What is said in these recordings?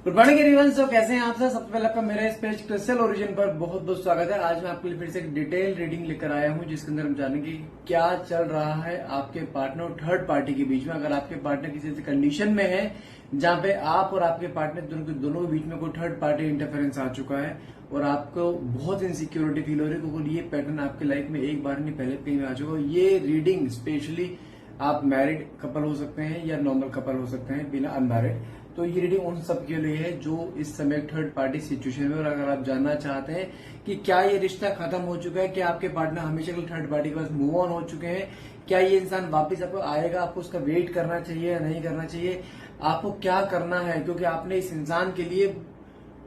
Good morning everyone. सो कैसे हैं आप सब? सबसे पहले आपका मेरा इस पेज क्रिस्टल ओरिजिन पर बहुत बहुत स्वागत है। आज मैं आपके लिए फिर से एक डिटेल रीडिंग लेकर आया हूं, जिसके अंदर हम जानेंगे क्या चल रहा है आपके पार्टनर और थर्ड पार्टी के बीच में। अगर आपके पार्टनर किसी ऐसी कंडीशन में है जहां पे आप और आपके पार्टनर दोनों के बीच में कोई थर्ड पार्टी इंटरफेरेंस आ चुका है और आपको बहुत इनसिक्योरिटी फील हो रही है, क्योंकि ये पैटर्न आपके लाइफ में एक बार नहीं पहले कहीं आ चुका है। ये रीडिंग स्पेशली आप मैरिड कपल हो सकते हैं या नॉर्मल कपल हो सकते हैं बिना अनमैरिड। तो ये रीडिंग उन सब के लिए है जो इस समय थर्ड पार्टी सिचुएशन में। और अगर आप जानना चाहते हैं कि क्या ये रिश्ता खत्म हो चुका है, क्या आपके पार्टनर हमेशा के लिए थर्ड पार्टी के पास मूव ऑन हो चुके हैं, क्या ये इंसान वापस आपको आएगा, आपको उसका वेट करना चाहिए या नहीं करना चाहिए, आपको क्या करना है, क्योंकि आपने इस इंसान के लिए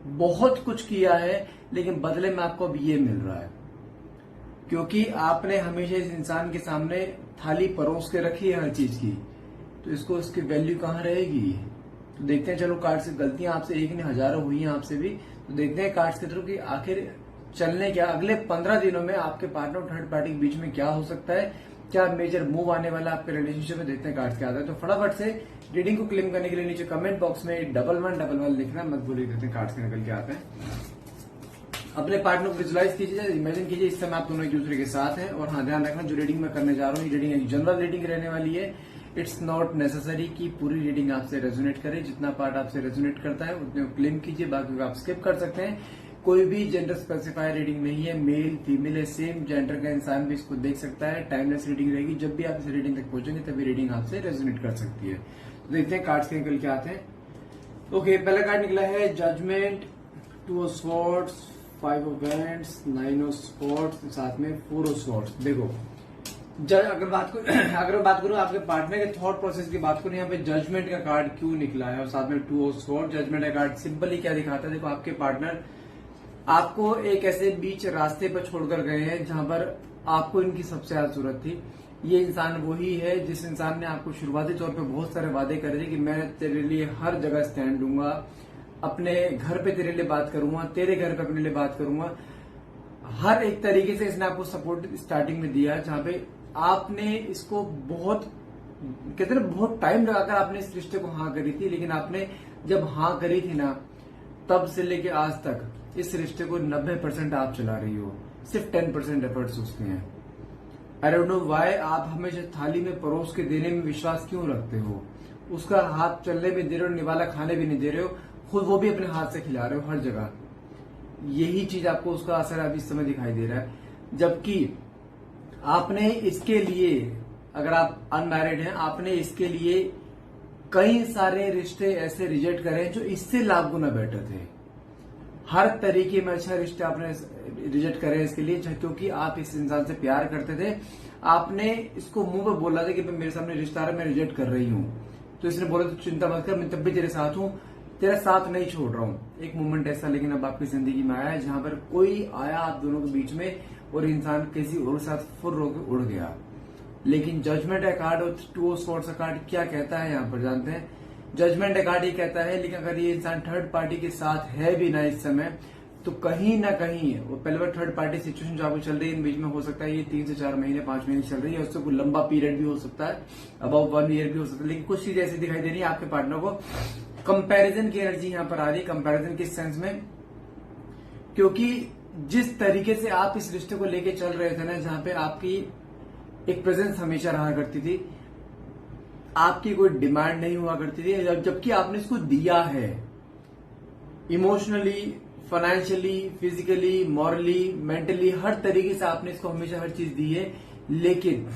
बहुत कुछ किया है लेकिन बदले में आपको अब ये मिल रहा है, क्योंकि आपने हमेशा इस इंसान के सामने थाली परोस के रखी है हर चीज की, तो इसको उसकी वैल्यू कहाँ रहेगी। तो देखते हैं, चलो कार्ड से गलतियां आपसे एक नहीं हजारों हुई हैं आपसे भी, तो देखते हैं कार्ड्स के थ्रू कि आखिर चलने क्या अगले 15 दिनों में आपके पार्टनर और थर्ड पार्टी के बीच में क्या हो सकता है, क्या मेजर मूव आने वाला है आपके रिलेशनशिप में। देखते हैं कार्ड्स क्या आता है। तो फटाफट से रीडिंग को क्लेम करने के लिए नीचे कमेंट बॉक्स में 1111 लिखना मत भूलिए। देखते हैं कार्ड्स के निकल के आते हैं। अपने पार्टनर को विजुलाइज कीजिए, इमेजिन कीजिए इस समय आप दोनों एक दूसरे के साथ हैं। और हाँ, ध्यान रखना जो रीडिंग मैं करने जा रहा हूँ, ये रीडिंग एक जनरल रीडिंग रहने वाली है। इट्स नॉट नेसेसरी कि पूरी रीडिंग आपसे रेजोनेट करे। जितना पार्ट आपसे रेजोनेट करता है उतने को क्लेम कीजिए, बाकी को आप स्किप कर सकते हैं। कोई भी जेंडर स्पेसिफायर रीडिंग नहीं है, मेल फीमेल है, सेम जेंडर का इंसान भी इसको देख सकता है। टाइमलेस रीडिंग रहेगी, जब भी आप इस रीडिंग तक पहुंचेंगे तभी रीडिंग आपसे रेजोनेट कर सकती है। तो देखते हैं कार्ड्स के निकल के आते हैं। ओके, पहला कार्ड निकला है judgement, 2 of swords, 5 of wands, 9 of swords, साथ में 4 ऑफ स्वॉर्ड्स। देखो अगर मैं बात करूं आपके पार्टनर के थॉट प्रोसेस की बात करूं, यहाँ पे जजमेंट का कार्ड क्यों निकला है और साथ में 2 ऑफ स्वॉर्ड। जजमेंट का कार्ड सिंपली क्या दिखाता है, देखो आपके पार्टनर आपको एक ऐसे बीच रास्ते पर छोड़कर गए हैं जहां पर आपको इनकी सबसे ज्यादा जरूरत थी। ये इंसान वही है जिस इंसान ने आपको शुरुआती तौर पे बहुत सारे वादे करे थे कि मैं तेरे लिए हर जगह स्टैंड लूंगा, अपने घर पे तेरे लिए बात करूंगा, तेरे घर पे अपने लिए बात करूंगा। हर एक तरीके से इसने आपको सपोर्ट स्टार्टिंग में दिया, जहां पे आपने इसको बहुत कहते हैं बहुत टाइम लगाकर आपने इस रिश्ते को हाँ करी थी। लेकिन आपने जब हाँ करी थी ना, तब से लेके आज तक इस रिश्ते को 90% आप चला रही हो, सिर्फ 10% एफर्ट्स उसके हैं। आई डोंट नो व्हाई आप हमेशा थाली में परोस के देने में विश्वास क्यों रखते हो, उसका हाथ चलने में दे रहे हो, निवाला खाने भी नहीं दे रहे हो, खुद वो भी अपने हाथ से खिला रहे हो हर जगह। यही चीज आपको उसका असर अभी इस समय दिखाई दे रहा है। जबकि आपने इसके लिए, अगर आप अनमैरिड हैं, आपने इसके लिए कई सारे रिश्ते ऐसे रिजेक्ट करे जो इससे लाख गुना बेटर थे। हर तरीके में अच्छा रिश्ते आपने रिजेक्ट करे इसके लिए, क्योंकि आप इस इंसान से प्यार करते थे। आपने इसको मुंह पे बोला था कि मेरे सामने रिश्ता आ रहा है, मैं रिजेक्ट कर रही हूं। तो इसने बोला तो चिंता मत कर, मैं तब भी तेरे साथ हूं, तेरा साथ नहीं छोड़ रहा हूं। एक मोमेंट ऐसा लेकिन अब आपकी जिंदगी में आया है जहां पर कोई आया आप दोनों के बीच में और इंसान किसी और साथ फुर होकर उड़ गया। लेकिन जजमेंट का कार्ड और 2 ऑफ स्वॉर्ड्स का कार्ड क्या कहता है यहाँ पर जानते हैं। जजमेंट का कार्ड ये कहता है, लेकिन अगर ये इंसान थर्ड पार्टी के साथ है भी ना इस समय, तो कहीं ना कहीं वो पहले बार थर्ड पार्टी सिचुएशन जो आपको चल रही है इन बीच में हो सकता है ये 3 से 4 महीने 5 महीने चल रही है, उससे कोई लंबा पीरियड भी हो सकता है, अबाउट 1 ईयर भी हो सकता है। लेकिन कुछ चीज ऐसी दिखाई दे रही है आपके पार्टनर को, कंपैरिजन की एनर्जी यहां पर आ रही है। कंपैरिजन किस सेंस में, क्योंकि जिस तरीके से आप इस रिश्ते को लेके चल रहे थे ना, जहां पे आपकी एक प्रेजेंस हमेशा रहा करती थी, आपकी कोई डिमांड नहीं हुआ करती थी, जबकि आपने इसको दिया है emotionally, financially, physically, morally, mentally, हर तरीके से आपने इसको हमेशा हर चीज दी है, लेकिन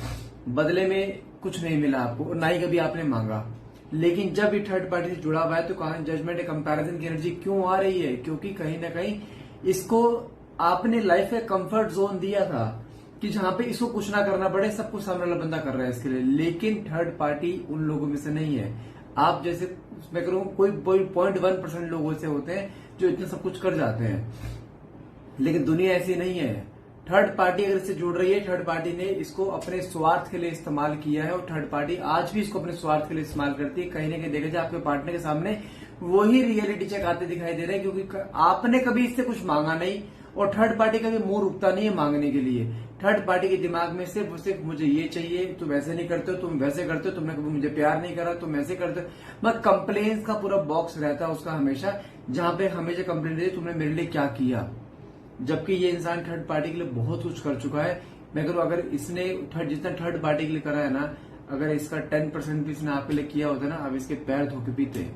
बदले में कुछ नहीं मिला आपको और ना ही कभी आपने मांगा। लेकिन जब ये थर्ड पार्टी से जुड़ा हुआ है तो कहा जजमेंट कंपैरिजन की एनर्जी क्यों आ रही है, क्योंकि कहीं ना कहीं इसको आपने लाइफ का कंफर्ट जोन दिया था कि जहां पे इसको कुछ ना करना पड़े, सब कुछ सामने वाला बंदा कर रहा है इसके लिए। लेकिन थर्ड पार्टी उन लोगों में से नहीं है। आप जैसे मैं करूँ कोई 0.1% लोग ऐसे होते हैं जो इतना सब कुछ कर जाते हैं, लेकिन दुनिया ऐसी नहीं है। थर्ड पार्टी अगर इससे जुड़ रही है, थर्ड पार्टी ने इसको अपने स्वार्थ के लिए इस्तेमाल किया है और थर्ड पार्टी आज भी इसको अपने स्वार्थ के लिए इस्तेमाल करती है। कहीं ना कहीं देखा जाए आपके पार्टनर के सामने वही रियलिटी चेक आते दिखाई दे रहे हैं, क्योंकि आपने कभी इससे कुछ मांगा नहीं और थर्ड पार्टी का भी मुंह रुकता नहीं है मांगने के लिए। थर्ड पार्टी के दिमाग में सिर्फ मुझे ये चाहिए, तुम ऐसे नहीं करते हो, तुम वैसे करते हो, तुमने कभी मुझे प्यार नहीं करा, तुम ऐसे करते हो। बस कंप्लेन्स का पूरा बॉक्स रहता है उसका हमेशा, जहां पे हमेशा कंप्लेन देती तुमने मेरे लिए क्या किया। जबकि ये इंसान थर्ड पार्टी के लिए बहुत कुछ कर चुका है। मैं कह रहा हूं, अगर इसने जितना थर्ड पार्टी के लिए करा है ना, अगर इसका 10% भी इसने आपके लिए किया होता ना, अब इसके पैर धो के पीते।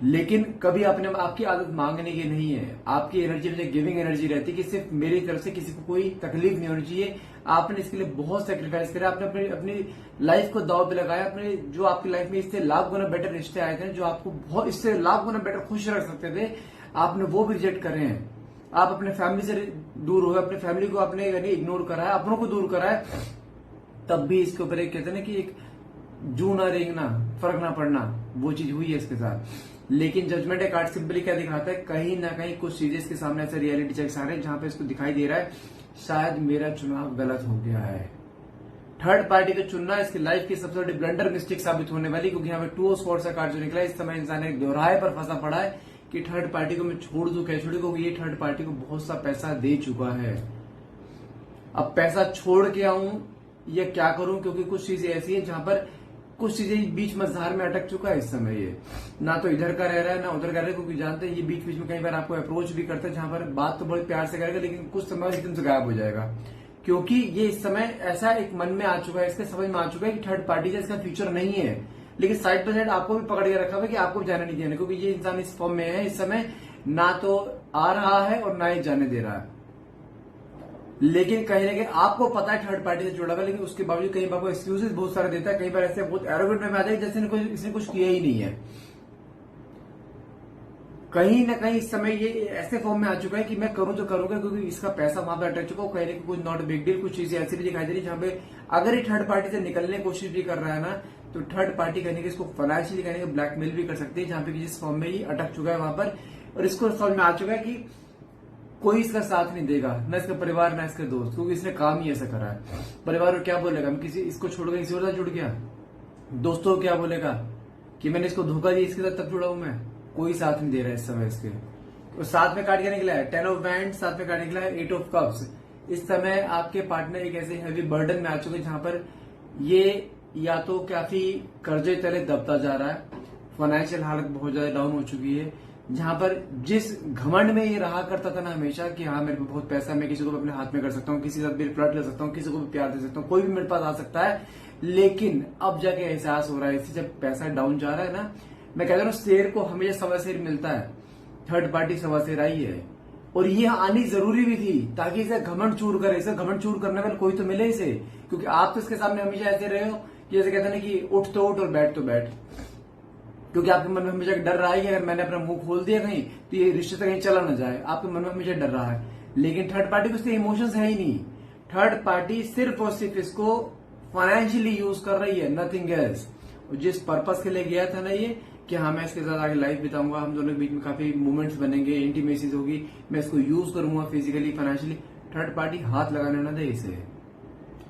लेकिन कभी आपने आपकी आदत मांगने की नहीं है, आपकी एनर्जी में गिविंग एनर्जी रहती है कि सिर्फ मेरी तरफ से किसी को कोई तकलीफ नहीं होनी चाहिए। आपने इसके लिए बहुत सेक्रीफाइस करा, आपने अपनी लाइफ को दाव पे लगाया, अपने जो आपकी लाइफ में इससे लाख गुना बेटर रिश्ते आए थे, जो आपको बहुत इससे लाख गुना बेटर खुश रख सकते थे, आपने वो भी रिजेक्ट करे हैं। आप अपने फैमिली से दूर हो गए, अपने फैमिली को आपने यानी इग्नोर करा है, अपनों को दूर करा है, तब भी इसके ऊपर एक कहते हैं ना कि एक जू ना रेंगना, फर्क ना पड़ना, वो चीज हुई है इसके साथ। लेकिन जजमेंट कार्ड सिंपली क्या दिखाता है, कहीं ना कहीं कुछ चीजें इसके सामने ऐसे रियलिटी चेक्स आ रहे हैं जहां पे इसको दिखाई दे रहा है शायद मेरा चुनाव गलत हो गया है। थर्ड पार्टी को चुनना इसकी लाइफ की सबसे बड़ी ब्लंडर मिस्टेक साबित होने वाली, क्योंकि यहाँ पे 2 ऑफ स्वॉर्ड्स का कार्ड जो निकला, इस समय इंसान एक दोहराए पर फंसा पड़ा है कि थर्ड पार्टी को मैं छोड़ दूं कैसे छोड़ू, क्योंकि ये थर्ड पार्टी को बहुत सा पैसा दे चुका है। अब पैसा छोड़ के आऊं या क्या करूं, क्योंकि कुछ चीजें ऐसी हैं जहां पर कुछ चीजें बीच मझधार में अटक चुका है इस समय। ये ना तो इधर का रह रहा है ना उधर का रह रहा है, क्योंकि जानते हैं ये बीच बीच में कई बार आपको अप्रोच भी करता है, जहां पर बात तो बड़े प्यार से करेगा लेकिन कुछ समय एकदम से गायब हो जाएगा। क्योंकि ये इस समय ऐसा एक मन में आ चुका है, इसके समझ में आ चुका है कि थर्ड पार्टी से इसका फ्यूचर नहीं है, लेकिन साइड बाय साइड आपको भी पकड़ के रखा हुआ है कि आपको जाने नहीं देना, क्योंकि ये इंसान इस फॉर्म में है इस समय, ना तो आ रहा है और ना ही जाने दे रहा है। लेकिन कहीं ना कहीं आपको पता है थर्ड पार्टी से जुड़ा हुआ, लेकिन उसके बावजूद कई बार एक्सक्यूजेस बहुत सारे देता है, कई बार ऐसे बहुत एरोगेंट में आ जाए जैसे इसने कुछ किया ही नहीं है। कहीं ना कहीं इस समय ये ऐसे फॉर्म में आ चुका है कि मैं करूं तो करूंगा, क्योंकि इसका पैसा वहां पे अटक चुका है। कहीं ना कहीं कुछ नॉट बिग डील, कुछ चीजें ऐसी भी दिखाई दे रही है जहां पे अगर ये थर्ड पार्टी से निकलने की कोशिश भी कर रहा है ना, तो थर्ड पार्टी कहने के इसको फाइनेंशियली कहने के ब्लैकमेल भी कर सकती है, जहां पे जिस फॉर्म में ये अटक चुका है वहां पर, और इसको समझ में आ चुका है कि कोई इसका साथ नहीं देगा, ना इसका परिवार ना इसके दोस्त, क्योंकि इसने काम ही ऐसा करा है। परिवार को क्या बोलेगा, मैं किसी इसको छोड़ के किसी और साथ जुड़ गया। दोस्तों को क्या बोलेगा कि मैंने इसको धोखा दिया, इसके साथ तब जुड़ा हूं मैं। कोई साथ नहीं दे रहा है इस समय इसके। और साथ में कार्ड क्या निकला है, 10 ऑफ वैंड, साथ में कार्ड निकला है 8 ऑफ कप्स। इस समय आपके पार्टनर एक ऐसे हैवी बर्डन में आ चुके हैं जहां पर ये या तो काफी कर्जे तले दबता जा रहा है, फाइनेंशियल हालत बहुत ज्यादा डाउन हो चुकी है, जहां पर जिस घमंड में ये रहा करता था ना हमेशा कि हाँ मेरे पे बहुत पैसा है, मैं किसी को भी अपने हाथ में कर सकता हूँ, किसी के साथ भी फ्लर्ट कर सकता हूँ, किसी को भी प्यार दे सकता हूँ, कोई भी मेरे पास आ सकता है। लेकिन अब जाके एहसास हो रहा है इससे, जब पैसा डाउन जा रहा है ना, मैं कहता हूँ शेर को हमेशा सवा शेर मिलता है, थर्ड पार्टी सवा शेर आई है, और ये आनी जरूरी भी थी ताकि इसे घमंड चूर करे। इसे घमंड चूर करने वाला कोई तो मिले इसे, क्योंकि आप तो इसके सामने हमेशा ऐसे रहे हो कि जैसे कहते हैं ना कि उठ तो उठ और बैठ तो बैठ, क्योंकि आपके मन में हमेशा डर रहा है कि अगर मैंने अपना मुंह खोल दिया कहीं तो ये रिश्ते तक कहीं चला ना जाए, आपके मन में हमेशा डर रहा है। लेकिन थर्ड पार्टी को इसके इमोशंस है ही नहीं, थर्ड पार्टी सिर्फ और सिर्फ इसको फाइनेंशियली यूज कर रही है, नथिंग एल्स। जिस पर्पस के लिए गया था ना ये कि हाँ मैं इसके साथ आगे लाइफ बिताऊंगा, हम दोनों के बीच में काफी मोमेंट्स बनेंगे, इंटीमेसीज होगी, मैं इसको यूज करूंगा फिजिकली फाइनेंशियली, थर्ड पार्टी हाथ लगाने ना दे इसे,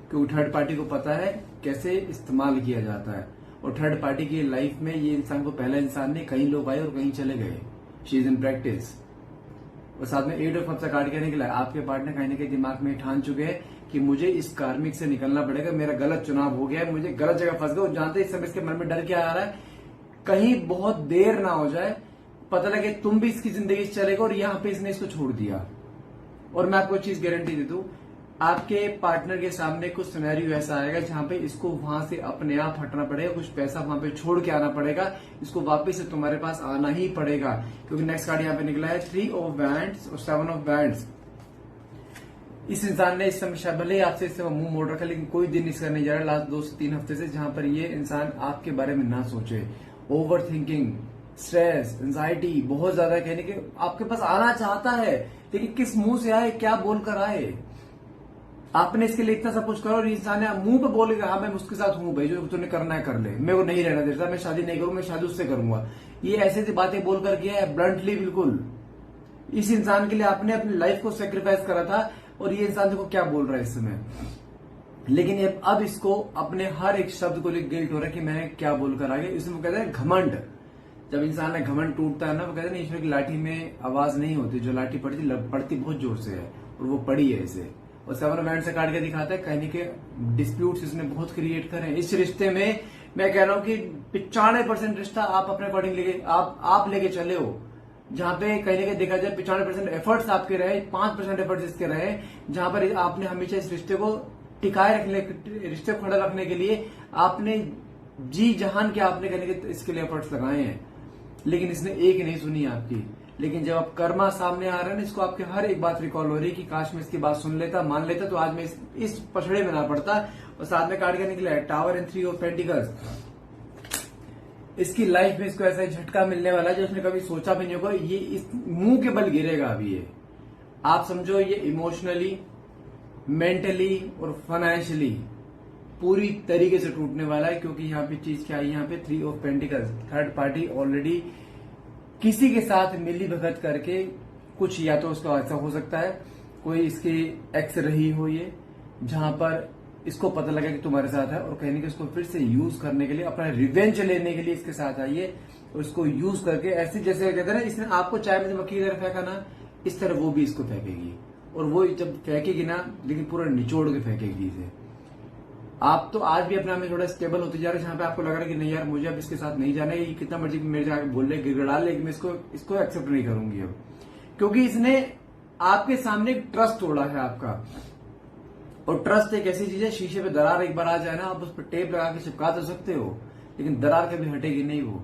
क्योंकि थर्ड पार्टी को पता है कैसे इस्तेमाल किया जाता है। और थर्ड पार्टी की लाइफ में ये इंसान को पहला इंसान ने, कहीं लोग आए और कहीं चले गए, शी इज इन प्रैक्टिस। और साथ में 8 ऑफ कप्स का कार्ड क्या निकला है, आपके पार्टनर कहीं ना कहीं दिमाग में ठान चुके हैं कि मुझे इस कार्मिक से निकलना पड़ेगा, मेरा गलत चुनाव हो गया है, मुझे गलत जगह फंस गया। जानते इस समय इसके मन में डर क्या आ रहा है, कहीं बहुत देर ना हो जाए, पता लगे तुम भी इसकी जिंदगी से चलेगा और यहाँ पे इसने इसको छोड़ दिया। और मैं आपको चीज गारंटी दे दूं, आपके पार्टनर के सामने कुछ सिनेरियो ऐसा आएगा जहां पे इसको वहां से अपने आप हटना पड़ेगा, कुछ पैसा वहां पे छोड़ के आना पड़ेगा, इसको वापस से तुम्हारे पास आना ही पड़ेगा। क्योंकि नेक्स्ट कार्ड यहाँ पे निकला है 3 ऑफ वैंड्स और 7 ऑफ वैंड्स। इस इंसान ने इस समय भले ही आपसे इससे मुंह मोड़ रखा, लेकिन कोई दिन इसका नहीं जा रहा लास्ट 2 से 3 हफ्ते से, जहां पर ये इंसान आपके बारे में ना सोचे। ओवर थिंकिंग, स्ट्रेस, एंजाइटी बहुत ज्यादा, कहने के आपके पास आना चाहता है लेकिन किस मुंह से आए, क्या बोलकर आए। आपने इसके लिए इतना सब कुछ करो और इंसान मुंह पे बोलेगा हाँ मैं उसके साथ हूं भाई, जो तूने करना है कर ले, मैं वो नहीं रहना देता, मैं शादी नहीं करूं, मैं शादी उससे करूंगा। ये ऐसी ऐसी बातें बोलकर किया है ब्लंटली, बिल्कुल। इस इंसान के लिए आपने अपनी लाइफ को सेक्रीफाइस करा था और ये इंसान देखो क्या बोल रहा है इस समय। लेकिन अब इसको अपने हर एक शब्द को लेकर गिल्ट हो रहा है कि मैं क्या बोलकर आ गया। इसमें कहते हैं घमंड, जब इंसान का घमंड टूटता है ना, वो कहते हैं ना ईश्वर की लाठी में आवाज नहीं होती, जो लाठी पड़ती बहुत जोर से है, और वो पड़ी है इसे। और 7 बैंड से काट के दिखाता है, कहने के डिस्प्यूट्स इसने बहुत क्रिएट करे। इस रिश्ते में मैं कह रहा हूं कि 95% रिश्ता आप अपने अकॉर्डिंग लेके चले हो, जहां पे कहीं ना कहीं देखा जाए 95% एफर्ट्स आपके रहे, 5% एफर्ट्स इसके रहे, जहां पर आपने हमेशा इस रिश्ते को टिकाए रखने, रिश्ते को खड़ा रखने के लिए आपने जी जहान के आपने कहने के इसके लिए एफर्ट्स लगाए हैं, लेकिन इसने एक नहीं सुनी आपकी। लेकिन जब आप कर्मा सामने आ रहे हैं ना, इसको आपके हर एक बात रिकॉल हो रही है कि काश मैं इसकी बात सुन लेता, मान लेता, तो आज मैं इस पछड़े में ना पड़ता। और साथ में काट के निकला है टावर एंड 3 ऑफ पेंटिकल्स। इसकी लाइफ में इसको ऐसा झटका मिलने वाला है जो उसने कभी सोचा भी नहीं होगा। ये इस मुंह के बल गिरेगा अभी। ये आप समझो, ये इमोशनली, मेंटली और फाइनेंशियली पूरी तरीके से टूटने वाला है। क्योंकि यहाँ पे चीज क्या है, यहाँ पे 3 of pentacles, third party already किसी के साथ मिली भगत करके कुछ, या तो उसका ऐसा हो सकता है कोई इसकी एक्स रही हो ये, जहां पर इसको पता लगा कि तुम्हारे साथ है, और कहने के इसको फिर से यूज करने के लिए, अपना रिवेंज लेने के लिए इसके साथ आई है, और इसको यूज करके ऐसे जैसे कहते हैं ना, इसने आपको चाय में मक्खी की तरह फेंका ना, इस तरह वो भी इसको फेंकेगी। और वो जब फेंकेगी ना, लेकिन पूरा निचोड़ के फेंकेगी इसे। आप तो आज भी अपने आप में थोड़ा स्टेबल होते जा रहे हैं, जहां पे आपको लग रहा है कि नहीं यार मुझे अब इसके साथ नहीं जाना है, ये कितना मर्जी मेरे जाके बोल ले, गिड़गड़ा ले, लेकिन मैं इसको एक्सेप्ट नहीं करूंगी अब। क्योंकि इसने आपके सामने एक ट्रस्ट तोड़ा है आपका। और ट्रस्ट एक ऐसी चीज है, शीशे पे दरार एक बार आ जाए ना, आप उस पर टेप लगा के चिपका तो सकते हो, लेकिन दरार कभी हटेगी नहीं वो।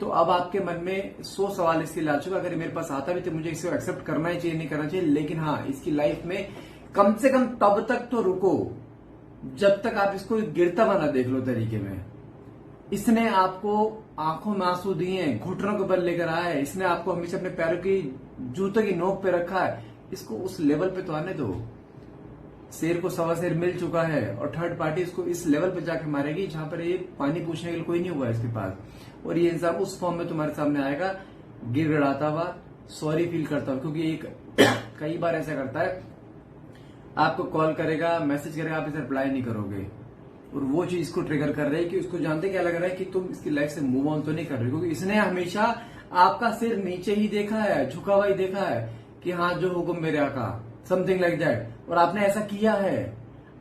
तो अब आपके मन में 100 सवाल इसके लिए आ चुका, अगर मेरे पास आता भी तो मुझे इसको एक्सेप्ट करना ही चाहिए, नहीं करना चाहिए। लेकिन हाँ, इसकी लाइफ में कम से कम तब तक तो रुको जब तक आप इसको गिरता बना देख लो तरीके में। इसने आपको आंखों में आंसू दिए हैं, घुटनों के बल लेकर आया है, इसने आपको हमेशा अपने पैरों की जूतों की नोक पे रखा है। इसको उस लेवल पे तो आने दो। शेर को सवा शेर मिल चुका है, और थर्ड पार्टी इसको इस लेवल पे जाके मारेगी जहां पर ये पानी पूछने के लिए कोई नहीं हुआ इसके पास। और ये इंसान उस फॉर्म में तुम्हारे सामने आएगा, गिड़गिड़ाता हुआ, सॉरी फील करता हुआ। क्योंकि एक कई बार ऐसा करता है, आपको कॉल करेगा, मैसेज करेगा, आप इसे रिप्लाई नहीं करोगे, और वो चीज इसको ट्रिगर कर रही है कि उसको जानते क्या लग रहा है कि तुम इसकी लाइफ से मूव ऑन तो नहीं कर रहे। क्योंकि इसने हमेशा आपका सिर नीचे ही देखा है, झुका हुआ ही देखा है कि हाँ जो हुक्म मेरे आका, समथिंग लाइक दैट, और आपने ऐसा किया है।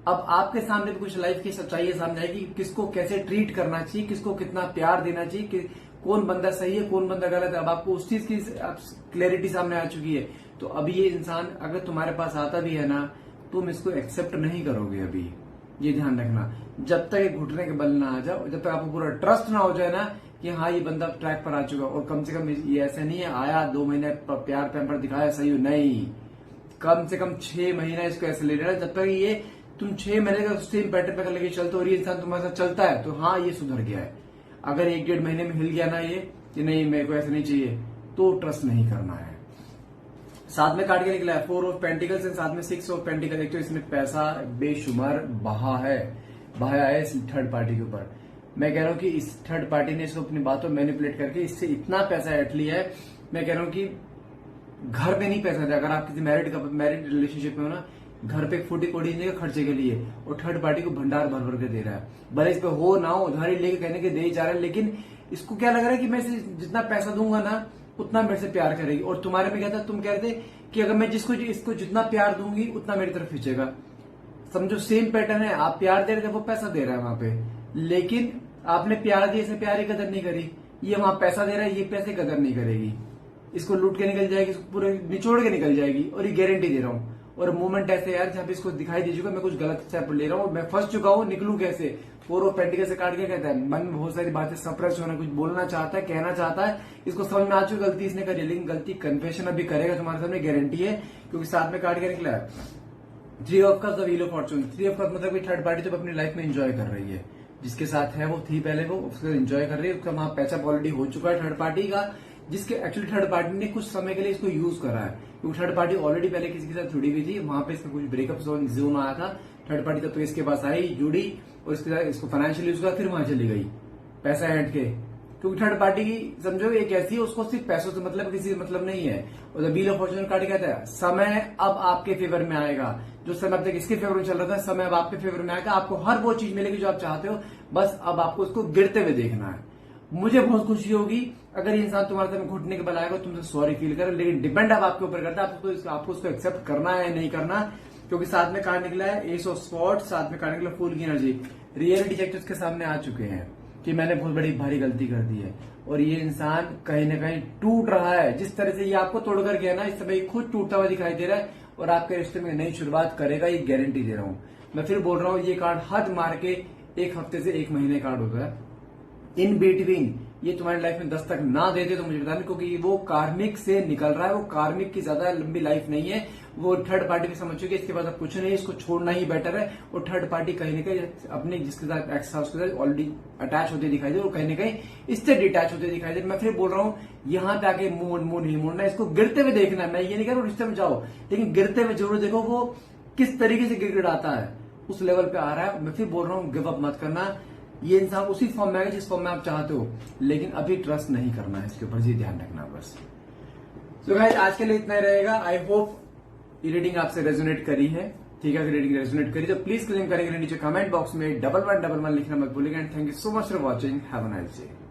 अब आपके सामने भी कुछ लाइफ की सच्चाई सामने आएगी, किसको कैसे ट्रीट करना चाहिए, किसको कितना प्यार देना चाहिए, कि कौन बंदा सही है, कौन बंदा गलत है। अब आपको उस चीज की क्लैरिटी सामने आ चुकी है। तो अभी ये इंसान अगर तुम्हारे पास आता भी है ना, तुम इसको एक्सेप्ट नहीं करोगे अभी, ये ध्यान रखना। जब तक ये घुटने के बल ना आ जाओ, जब तक आपको पूरा ट्रस्ट ना हो जाए ना कि हाँ ये बंदा ट्रैक पर आ चुका, और कम से कम ये ऐसा नहीं है आया 2 महीने प्यार पैम्पर दिखाया सही हो, नहीं, कम से कम 6 महीना इसको ऐसे ले लेना। जब तक ये तुम 6 महीने का सेम पैटर्न पकड़ लेके चलते हो और ये इंसान तुम्हारे साथ चलता है, तो हाँ ये सुधर गया है। अगर 1-1.5 महीने में हिल गया ना ये कि नहीं मेरे को ऐसा नहीं चाहिए, तो ट्रस्ट नहीं करना है। साथ में काट के निकला है 4 ऑफ पेंटिकल्स एंड साथ में 6 ऑफ पेंटिकल। एक तो इसमें पैसा बेशुमार बहाया है इस थर्ड पार्टी के ऊपर। मैं कह रहा हूं कि इस थर्ड पार्टी ने इसको अपनी बातों मैनिपुलेट करके इससे इतना पैसा ऐट लिया है। मैं कह रहा हूं कि घर पे नहीं पैसा दे, अगर आप किसी मैरिड रिलेशनशिप में हो ना, घर पे 40 कोड़ी का खर्चे के लिए, और थर्ड पार्टी को भंडार भर भर के दे रहा है। भले इस पे हो ना हो, उधारी लेके कहने के दे ही जा रहा है, लेकिन इसको क्या लग रहा है कि मैं इसे जितना पैसा दूंगा ना उतना मेरे से प्यार करेगी। और तुम्हारे में क्या था, तुम कह रहे थे कि अगर मैं इसको जितना प्यार दूंगी उतना मेरी तरफ खींचेगा। समझो सेम पैटर्न है, आप प्यार दे रहे थे, वो पैसा दे रहा है वहां पे, लेकिन आपने प्यार दिए, इसे प्यार की कदर नहीं करी। ये वहां पैसा दे रहा है, ये पैसे कदर नहीं करेगी, इसको लूट के निकल जाएगी, इसको पूरे निचोड़ के निकल जाएगी। और ये गारंटी दे रहा हूं। और मोमेंट ऐसे यार जहां पे इसको दिखाई दे चुका मैं कुछ गलत स्टेप ले रहा हूँ, मैं फंस चुका हूँ, निकलूं कैसे। 4 ऑफ पेंटिकल से काट के कहता है मन में बहुत सारी बातें सप्रेस होना, कुछ बोलना चाहता है, कहना चाहता है, इसको समझ में आ चुकी गलती इसने करी, लेकिन गलती कन्फेशन अभी करेगा, तुम्हारे सामने गारंटी है। क्योंकि साथ में काट के निकला है 3 of cups, the wheel of Fortune. 3 of cups मतलब कि थर्ड पार्टी तो अपनी लाइफ में एंजॉय कर रही है, जिसके साथ है वो थी पहले, वो उसको एंजॉय कर रही है, उसका वहां पैचअप ऑलरेडी हो चुका है थर्ड पार्टी का, जिसके एक्चुअली थर्ड पार्टी ने कुछ समय के लिए इसको यूज करा है। क्योंकि थर्ड पार्टी ऑलरेडी पहले किसी के साथ जुड़ी हुई थी, वहां पे इसका कुछ ब्रेकअप जोन आया था, थर्ड पार्टी तब तो इसके पास आई, जुड़ी, और इसके साथ इसको फाइनेंशियल यूज करा, फिर वहां चली गई पैसा ऐंठ के। क्योंकि थर्ड पार्टी की समझो एक ऐसी है, उसको सिर्फ पैसों से मतलब, किसी से मतलब नहीं है। और the wheel of Fortune card कहता है समय अब आपके फेवर में आएगा। जो समय अब तक इसके फेवर में चल रहा था, समय अब आपके फेवर में आएगा, आपको हर वो चीज मिलेगी जो आप चाहते हो, बस अब आपको उसको गिरते हुए देखना है। मुझे बहुत खुशी होगी अगर ये इंसान तुम्हारे साथ घुटने के बल आएगा, तुमसे सॉरी फील करे, लेकिन डिपेंड अब आपके ऊपर करता है आपको उसको एक्सेप्ट करना है या नहीं करना, क्योंकि साथ में कार्ड निकला है एस ऑफ स्वॉर्ड्स, साथ में कार्ड निकला फूल की एनर्जी। रियलिटी चेक उसके सामने आ चुके हैं कि मैंने बहुत बड़ी भारी गलती कर दी है और ये इंसान कहीं ना कहीं टूट रहा है। जिस तरह से ये आपको तोड़कर गया ना, इस समय खुद टूटता हुआ दिखाई दे रहा है और आपके रिश्ते में नई शुरुआत करेगा, ये गारंटी दे रहा हूं। मैं फिर बोल रहा हूं, ये कार्ड हद मार के 1 हफ्ते से 1 महीने कार्ड होता है। इन बिटवीन ये तुम्हारी लाइफ में दस्तक ना देते तो मुझे बताना, क्योंकि वो कार्मिक से निकल रहा है। वो कार्मिक की ज्यादा लंबी लाइफ नहीं है, वो थर्ड पार्टी भी समझ चुकी है, इसके बाद अब कुछ नहीं, इसको छोड़ना ही बेटर है। और थर्ड पार्टी कहीं ना कहीं अपने जिसके साथ एक्स था उसके साथ ऑलरेडी अटैच होते दिखाई दे और कहीं ना कहीं इससे डिटैच होते दिखाई दे। मैं फिर बोल रहा हूँ, यहाँ पे आके मुंह नहीं मोड़ना, इसको गिरते हुए देखना है। मैं ये नहीं कह रहा हूँ रिश्ते में जाओ, लेकिन गिरते हुए जरूर देखो वो किस तरीके से गिड़गिड़ाता है, उस लेवल पे आ रहा है। मैं फिर बोल रहा हूँ, गिव अप मत करना। ये इंसान उसी फॉर्म में आएगा जिस फॉर्म में आप चाहते हो, लेकिन अभी ट्रस्ट नहीं करना है, इसके ऊपर जी ध्यान रखना बस। तो गाइस आज के लिए इतना ही रहेगा। आई होप ये रीडिंग आपसे रेजोनेट करी है। ठीक है, अगर रीडिंग रेजोनेट करी तो प्लीज क्लेम करेंगे नीचे कमेंट बॉक्स में 1111 लिखना मत भूलिएगा। And thank you so much for watching. Have a nice day.